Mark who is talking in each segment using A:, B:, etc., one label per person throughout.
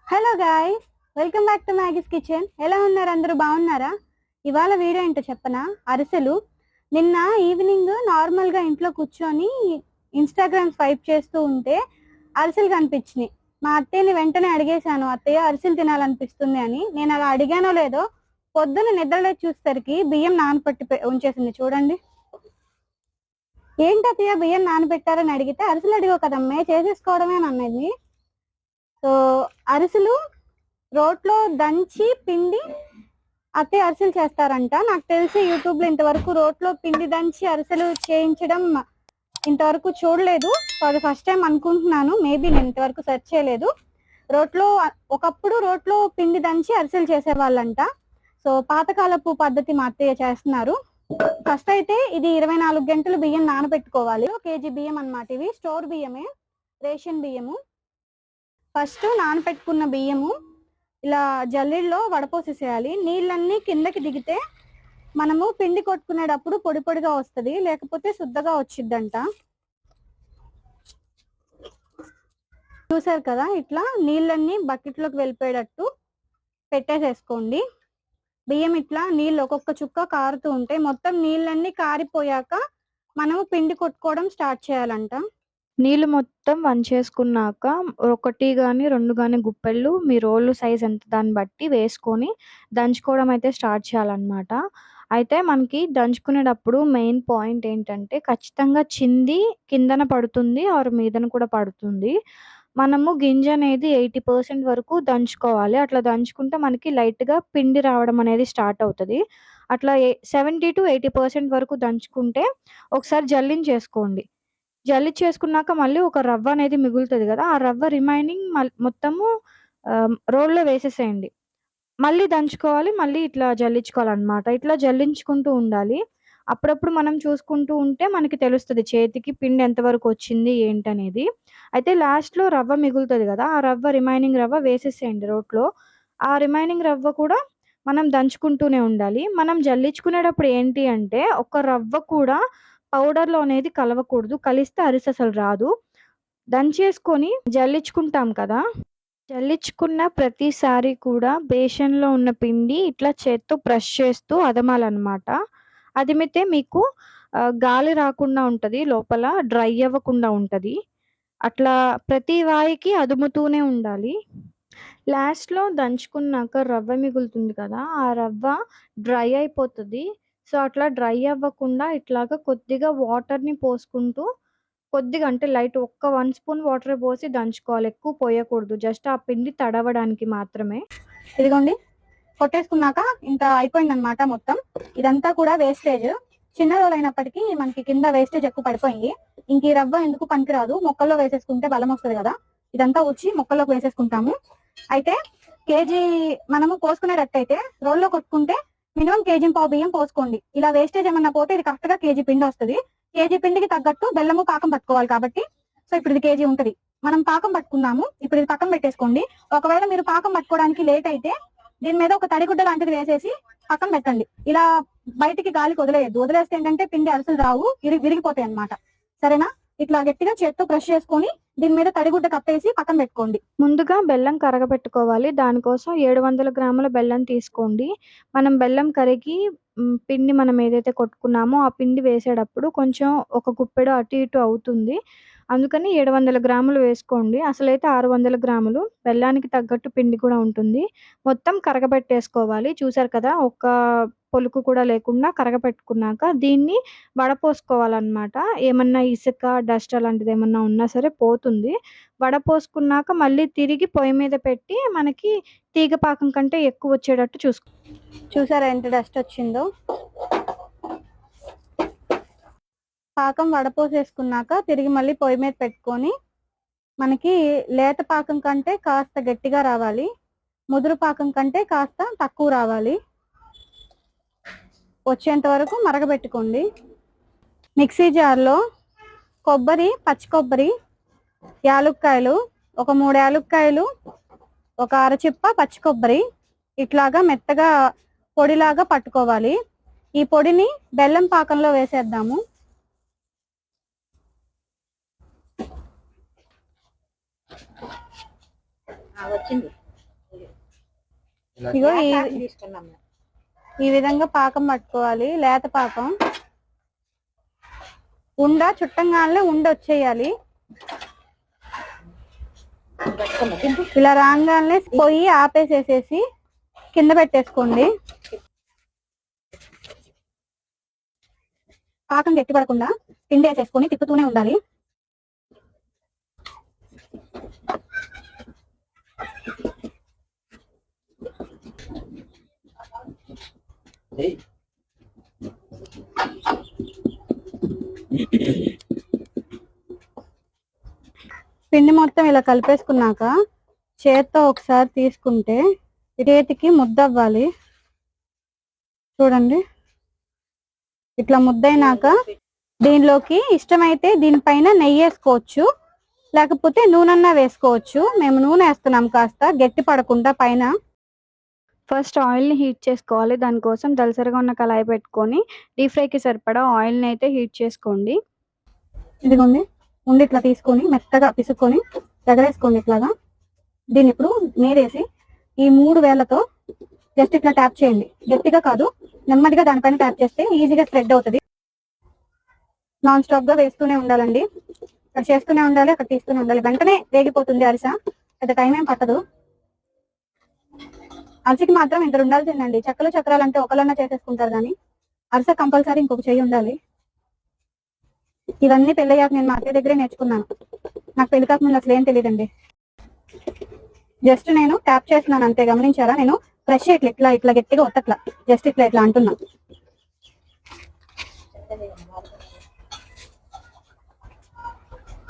A: Hello guys, welcome back to Maggie's kitchen. ఎలా ఉన్నారు? అందరూ బాగున్నారా? ఇవాళ వీడియో ఏంటో చెప్పనా? అరిసెలు. నిన్న ఈవినింగ్ నార్మల్గా ఇంట్లో కూర్చొని ఇన్స్టాగ్రామ్ స్వైప్ చేస్తూ ఉంటే అరిసెలు కనిపించినాయి. మా అత్తయ్యని వెంటనే అడిగేశాను, అత్తయ్య అరిసెలు తినాలనిపిస్తుంది అని. నేను అలా అడిగానో లేదో పొద్దున్న నిద్రలే చూసేసరికి బియ్యం నానపట్టి ఉంచేసింది. చూడండి. ఏంటి అత్తయ్య బియ్యం నానబెట్టారని అడిగితే, అరిసెలు అడిగో కదమ్మే, చేసేసుకోవడమే అన్నది. సో అరిసెలు రోట్లో దంచి పిండి అత్తయ్య అరిసెలు చేస్తారంట. నాకు తెలిసి యూట్యూబ్ లో ఇంతవరకు రోట్లో పిండి దంచి అరిసెలు చేయించడం ఇంతవరకు చూడలేదు. సో అది ఫస్ట్ టైం అనుకుంటున్నాను. మేబీ నేను ఇంతవరకు సెర్చ్ చేయలేదు. ఒకప్పుడు రోట్లో పిండి దంచి అరిసెలు చేసేవాళ్ళంట. సో పాతకాలపు పద్ధతి మా అత్తయ్య చేస్తున్నారు. ఫస్ట్ అయితే ఇది 24 గంటలు బియ్యం నానబెట్టుకోవాలి. 1 కేజీ బియ్యం అన్నమాట. ఇవి స్టోర్ బియ్యమే, రేషన్ బియ్యము. ఫస్ట్ నానబెట్టుకున్న బియ్యము ఇలా జల్లెడలో వడపోసేసేయాలి. నీళ్ళన్నీ కిందకి దిగితే మనము పిండి కొట్టుకునేటప్పుడు పొడి పొడిగా వస్తుంది, లేకపోతే శుద్ధగా వచ్చిద్దంట. చూసారు కదా, ఇట్లా నీళ్ళన్నీ బకెట్లోకి వెళ్ళిపోయేటట్టు పెట్టేసేసుకోండి. బియ్యం ఇట్లా నీళ్ళు ఒక్కొక్క చుక్క కారుతూ ఉంటాయి. మొత్తం నీళ్ళన్నీ కారిపోయాక మనము పిండి కొట్టుకోవడం స్టార్ట్ చేయాలంట.
B: నీళ్ళు మొత్తం వంచేసుకున్నాక ఒకటి గాని, 2 గాని గుప్పెళ్ళు మీ రోలు సైజ్ ఎంత దాన్ని బట్టి వేసుకొని దంచుకోవడం అయితే స్టార్ట్ చేయాలన్నమాట. అయితే మనకి దంచుకునేటప్పుడు మెయిన్ పాయింట్ ఏంటంటే ఖచ్చితంగా చింది కిందన పడుతుంది ఆర్ మీదన కూడా పడుతుంది. మనము గింజ అనేది 80% వరకు దంచుకోవాలి. అట్లా దంచుకుంటే మనకి లైట్‌గా పిండి రావడం అనేది స్టార్ట్ అవుతది. అట్లా 70-80% వరకు దంచుకుంటే ఒకసారి జల్లించేసుకోండి. జల్లించేసుకున్నాక మళ్ళీ ఒక రవ్వ అనేది మిగులుతది గదా! ఆ రవ్వ రిమైనింగ్ మొత్తము రోల్లో వేసేసేయండి. మళ్ళీ దంచుకోవాలి. మళ్ళీ ఇట్లా జల్లించుకోవాలనమాట. ఇట్లా జల్లించుకుంటూ ఉండాలి. అప్పుడప్పుడు మనం చూసుకుంటూ ఉంటే మనకి తెలుస్తది చేతికి పిండి ఎంతవరకు వచ్చింది ఏంటనేది. అయితే లాస్ట్‌లో రవ్వ మిగులుతది గదా! ఆ రవ్వ రిమైనింగ్ రవ్వ వేసేసేయండి రోట్లో. ఆ రిమైనింగ్ రవ్వ కూడా మనం దంచుకుంటూనే ఉండాలి. మనం జల్లించుకునేటప్పుడు ఏంటి అంటే ఒక రవ్వ కూడా పౌడర్‌లో అనేది కలవకూడదు. కలిస్తే అరిసె అసలు రాదు. దంచేసుకొని జల్లించుకుంటాం కదా! జల్లించుకున్న ప్రతిసారి కూడా బేషన్‌లో ఉన్న పిండి ఇట్లా చేత్తో ప్రెస్ చేస్తూ అదమాలనమాట. అదిమితే మీకు గాలి రాకుండా ఉంటది. లోపల డ్రై అవ్వకుండా ఉంటది. అట్లా ప్రతి వాయికి అదుముతూనే ఉండాలి. లాస్ట్‌లో దంచుకున్నాక రవ్వ మిగులుతుంది కదా! ఆ రవ్వ డ్రై అయిపోతది. సో, అట్లా డ్రై అవ్వకుండా ఇట్లాగా కొద్దిగా వాటర్‌ని పోసుకుంటూ కొద్దిగా అంటే లైట్ 1 స్పూన్ వాటరే పోసి దంచుకోవాలి. ఎక్కువ పోయకూడదు. జస్ట్ ఆ పిండి తడవడానికి మాత్రమే.
A: ఇదిగోండి, కొట్టేసుకున్నాక ఇంకా అయిపోయిందనమాట మొత్తం. ఇదంతా కూడా వేస్టేజ్. చిన్న రోల్ అయినప్పటికీ మనకి కింద వేస్టేజ్ ఎక్కువ పడిపోయింది. ఇంక ఈ రవ్వ ఎందుకు పనికిరాదు, మొక్కల్లో వేసేసుకుంటే బలం వస్తుంది కదా. ఇదంతా వచ్చి మొక్కల్లోకి వేసేసుకుంటాము. అయితే కేజీ మనము పోసుకునేటట్టయితే రోల్లో కొట్టుకుంటే మినిమం కేజీ పావు బియ్యం పోసుకోండి. ఇలా వేస్టేజ్ ఏమన్నా పోతే ఇది కరెక్ట్ గా కేజీ పిండి వస్తుంది. కేజీ పిండికి తగ్గట్టు బెల్లము పాకం పట్టుకోవాలి కాబట్టి. సో ఇప్పుడు ఇది కేజీ ఉంటది. మనం పాకం పట్టుకున్నాము. ఇప్పుడు ఇది పక్కన పెట్టేసుకోండి. ఒకవేళ మీరు పాకం పట్టుకోవడానికి లేట్ అయితే దీని మీద ఒక తడిగుడ్డ లాంటిది వేసేసి పక్కన పెట్టండి. ఇలా బయటికి గాలికి వదిలేయద్దు. వదిలేస్తే ఏంటంటే పిండి అరిసెలు రావు, విరిగిపోతాయి అన్నమాట. సరేనా? ఇట్లా గట్టిగా చేత్తో బ్రష్ చేసుకొని దీని మీద తడిగుడ్డ కప్పేసి పక్కన పెట్టుకోండి.
B: ముందుగా బెల్లం కరగబెట్టుకోవాలి. దానికోసం 700 గ్రాముల బెల్లం తీసుకోండి. మనం బెల్లం కరిగి పిండి మనం ఏదైతే కొట్టుకున్నామో ఆ పిండి వేసేటప్పుడు కొంచెం ఒక గుప్పెడు అటు ఇటు అవుతుంది. అందుకని 700 గ్రాములు వేసుకోండి. అసలైతే 600 గ్రాములు. బెల్లానికి తగ్గట్టు పిండి కూడా ఉంటుంది. మొత్తం కరగబెట్టేసుకోవాలి. చూసారు కదా! ఒక్క పొలుకు కూడా లేకుండా కరగపెట్టుకున్నాక దీన్ని వడపోసుకోవాలనమాట. ఏమన్నా ఇసుక, డస్ట్ అలాంటిదేమన్నా ఉన్నా సరే పోతుంది. వడపోసుకున్నాక మళ్ళీ తిరిగి పొయ్యి మీద పెట్టి మనకి తీగ పాకం కంటే ఎక్కువొచ్చేటట్టు
A: చూసారా ఎంత డస్ట్ వచ్చిందో? పాకం వడపోసేసుకున్నాక తిరిగి మళ్ళీ పొయ్యి మీద పెట్టుకొని మనకి లేత పాకం కంటే కాస్త గట్టిగా రావాలి, ముదురు పాకం కంటే కాస్త తక్కువ రావాలి. వచ్చేంత వరకు మరగబెట్టుకోండి. మిక్సీ జార్లో కొబ్బరి, పచ్చి కొబ్బరి, యాలుక్కాయలు, ఒక 3 యాలుక్కాయలు, ఒక అరచిప్ప పచ్చి కొబ్బరి ఇట్లాగా మెత్తగా పొడిలాగా పట్టుకోవాలి. ఈ పొడిని బెల్లం పాకంలో వేసేద్దాము. వచ్చింది. ఇగో
C: తీసుకున్నాం మేము.
A: ఈ విధంగా పాకం పట్టుకోవాలి, లేత పాకం. ఉండ చుట్టంగానే ఉండ వచ్చేయాలి. ఇలా రాగానే పొయ్యి ఆపేసేసేసి కింద పెట్టేసుకోండి. పాకం గట్టి పడకుండా పిండి వేసేసుకొని తిప్పుతూనే ఉండాలి. పిండి మొత్తం ఇలా కలిపేసుకున్నాక చేత్తో ఒకసారి తీసుకుంటే చేతికి ముద్ద అవ్వాలి. చూడండి, ఇట్లా ముద్దయినాక దీనిలోకి ఇష్టమైతే దీనిపైన నెయ్యి వేసుకోవచ్చు, లేకపోతే నూనెన్నా వేసుకోవచ్చు. మేము నూనె వేస్తున్నాం కాస్త గట్టి పడకుండా పైన.
B: ఫస్ట్ ఆయిల్ని హీట్ చేసుకోవాలి. దానికోసం దలసరిగా ఉన్న కళాయి పెట్టుకొని డీప్ ఫ్రైకి సరిపడా ఆయిల్ని అయితే హీట్ చేసుకోండి.
A: ఇదిగోండి, ఉండి ఇట్లా తీసుకొని మెత్తగా పిసుక్కొని ఎగరేసుకోండి ఇట్లాగా. దీన్ని ఇప్పుడు నీరేసి ఈ 3 వేళ్లతో జస్ట్ ఇట్లా ట్యాప్ చేయండి. గట్టిగా కాదు, నెమ్మదిగా దానిపైన ట్యాప్ చేస్తే ఈజీగా స్ప్రెడ్ అవుతుంది. నాన్ స్టాప్ గా వేస్తూనే ఉండాలండి. అక్కడ చేస్తూనే ఉండాలి, అక్కడ తీస్తూనే ఉండాలి. వెంటనే వేగిపోతుంది అరిసె, పెద్ద టైం ఏం పట్టదు. అరిసెకి మాత్రం ఇంత ఉండాల్సిందండి. చెక్కలు చక్రాలు అంటే ఒకళ్ళన్నా చేసేసుకుంటారు, కానీ అరిసె కంపల్సరీ ఇంకొక చెయ్యి ఉండాలి. ఇవన్నీ పెళ్ళయ్యాక నేను మా అత్తయ్య దగ్గరే నేర్చుకున్నాను. నాకు పెళ్లి కాకముందు అసలు ఏం తెలియదండి. జస్ట్ నేను ట్యాప్ చేస్తున్నాను అంతే, గమనించారా? నేను ఫ్రెష్ ఇట్లా ఇట్లా గట్టిగా ఒత్తట్లా, జస్ట్ ఇట్లా ఇట్లా అంటున్నా.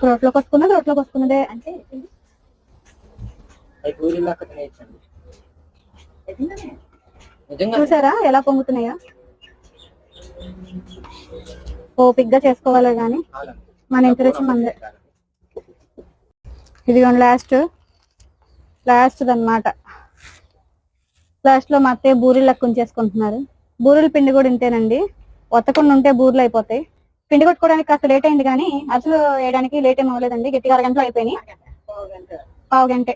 A: రోట్లోకి వస్తున్నదే
C: అంటే
A: చూసారా ఎలా పొంగుతున్నాయా? ఓపిగ్గా చేసుకోవాలి కానీ మన ఇంటి మందే. ఇదిగోండి లాస్ట్ అన్నమాట. లాస్ట్ లో మా అత్తయ్య బూరెలు లెక్క ఉంచేసుకుంటున్నారు. బూరెల పిండి కూడా ఇంతేనండి, ఒత్తకుండా ఉంటే బూరెలు అయిపోతాయి. పిండి కొట్టుకోవడానికి కాస్త లేట్ అయింది, కానీ అసలు వేయడానికి లేట్ ఏం అవ్వలేదండి. గట్టిగా 6 గంటలు అయిపోయినాయి. పావు గంటే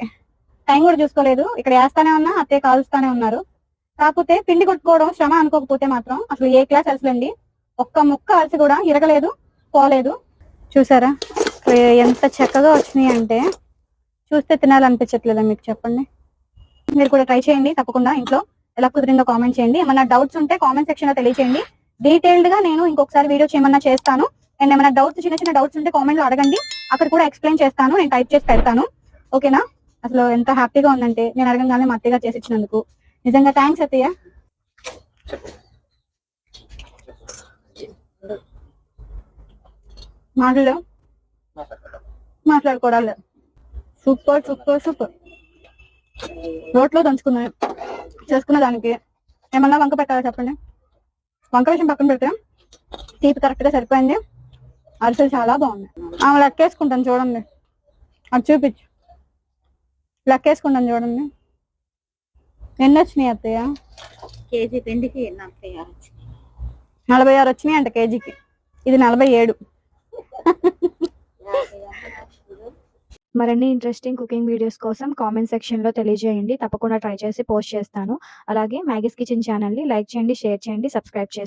A: టైం కూడా చూసుకోలేదు. ఇక్కడ వేస్తానే ఉన్నా, అత్తయ్య కాలుస్తానే ఉన్నారు. కాకపోతే పిండి కొట్టుకోవడం శ్రమ అనుకోకపోతే మాత్రం అసలు ఏ క్లాస్ అరిసెలండి. ఒక్క ముక్క అరిసి కూడా ఇరగలేదు, పోలేదు. చూసారా ఎంత చక్కగా వచ్చినాయి అంటే చూస్తే తినాలనిపించట్లేదా మీకు? చెప్పండి. మీరు కూడా ట్రై చేయండి తప్పకుండా ఇంట్లో. ఎలా కుదిరిందో కామెంట్ చేయండి. ఏమైనా డౌట్స్ ఉంటే కామెంట్ సెక్షన్ లో తెలియచేయండి. డీటెయిల్డ్ గా నేను ఇంకొకసారి వీడియో చేయమన్నా చేస్తాను. అండ్ ఏమైనా డౌట్స్, చిన్న డౌట్స్ ఉంటే కామెంట్ లో అడగండి, అక్కడ కూడా ఎక్స్ప్లెయిన్ చేస్తాను. నేను టైప్ చేసి పెడతాను, ఓకేనా? అసలు ఎంత హ్యాపీగా ఉందంటే నేను అడగంగానే మా అత్తయ్య చేసి ఇచ్చినందుకు నిజంగా థ్యాంక్స్ అత్తయ్య. మాట్లాడుకోవడాలి. సూపర్. రోట్లో దంచుకున్నాయి చేసుకున్న దానికి ఏమన్నా వంక పెట్టాలా చెప్పండి? వంక విషయం పక్కన పెడితే తీపి కరెక్ట్ గా సరిపోయింది. అరిసెలు చాలా బాగున్నాయి. ఆమె లెక్కేసుకుంటాను చూడండి, అది చూపించు. లెక్కేసుకుంటాను చూడండి. ఎన్ని వచ్చినాయి అత్తయ్య?
C: కేజీ పిండికి
A: 46 వచ్చినాయి అంట కేజీకి. ఇది 47.
B: మరిన్ని ఇంట్రెస్టింగ్ కుకింగ్ వీడియోస్ కోసం కామెంట్ సెక్షన్లో తెలియజేయండి. తప్పకుండా ట్రై చేసి పోస్ట్ చేస్తాను. అలాగే మ్యాగీస్ కిచెన్ ఛానల్ని లైక్ చేయండి, షేర్ చేయండి, సబ్స్క్రైబ్ చేయండి.